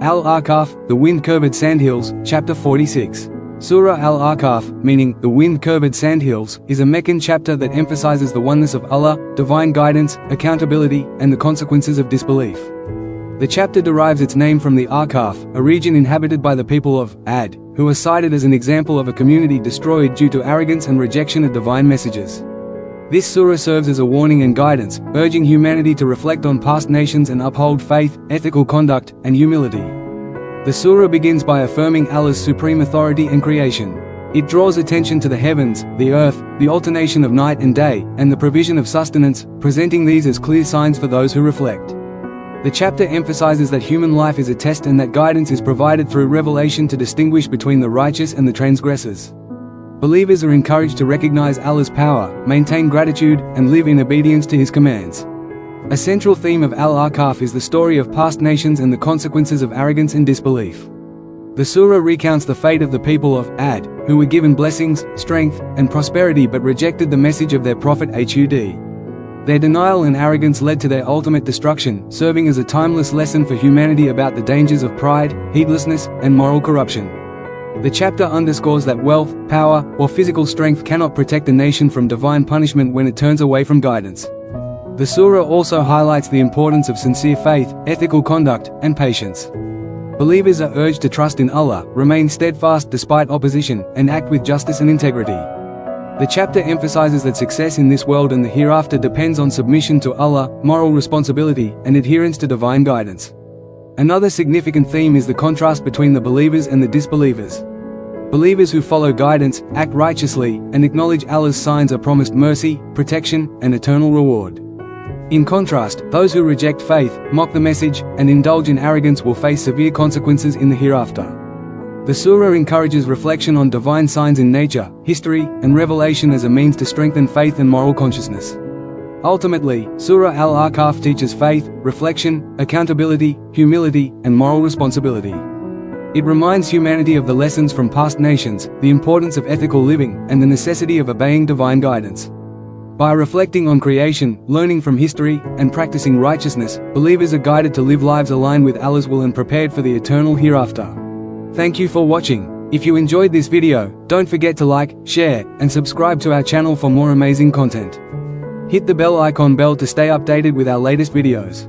Al-Ahqaf, the wind-curved sandhills, chapter 46. Surah Al-Ahqaf, meaning, the wind-curved sandhills, is a Meccan chapter that emphasizes the oneness of Allah, divine guidance, accountability, and the consequences of disbelief. The chapter derives its name from the Ahqaf, a region inhabited by the people of Ad, who are cited as an example of a community destroyed due to arrogance and rejection of divine messages. This surah serves as a warning and guidance, urging humanity to reflect on past nations and uphold faith, ethical conduct, and humility. The surah begins by affirming Allah's supreme authority and creation. It draws attention to the heavens, the earth, the alternation of night and day, and the provision of sustenance, presenting these as clear signs for those who reflect. The chapter emphasizes that human life is a test and that guidance is provided through revelation to distinguish between the righteous and the transgressors. Believers are encouraged to recognize Allah's power, maintain gratitude, and live in obedience to His commands. A central theme of Al-Ahqaf is the story of past nations and the consequences of arrogance and disbelief. The surah recounts the fate of the people of Ad, who were given blessings, strength, and prosperity but rejected the message of their prophet Hud. Their denial and arrogance led to their ultimate destruction, serving as a timeless lesson for humanity about the dangers of pride, heedlessness, and moral corruption. The chapter underscores that wealth, power, or physical strength cannot protect a nation from divine punishment when it turns away from guidance. The surah also highlights the importance of sincere faith, ethical conduct, and patience. Believers are urged to trust in Allah, remain steadfast despite opposition, and act with justice and integrity. The chapter emphasizes that success in this world and the hereafter depends on submission to Allah, moral responsibility, and adherence to divine guidance. Another significant theme is the contrast between the believers and the disbelievers. Believers who follow guidance, act righteously, and acknowledge Allah's signs are promised mercy, protection, and eternal reward. In contrast, those who reject faith, mock the message, and indulge in arrogance will face severe consequences in the hereafter. The surah encourages reflection on divine signs in nature, history, and revelation as a means to strengthen faith and moral consciousness. Ultimately, Surah Al-Ahqaf teaches faith, reflection, accountability, humility, and moral responsibility. It reminds humanity of the lessons from past nations, the importance of ethical living, and the necessity of obeying divine guidance. By reflecting on creation, learning from history, and practicing righteousness, believers are guided to live lives aligned with Allah's will and prepared for the eternal hereafter. Thank you for watching. If you enjoyed this video, don't forget to like, share, and subscribe to our channel for more amazing content. Hit the bell icon to stay updated with our latest videos.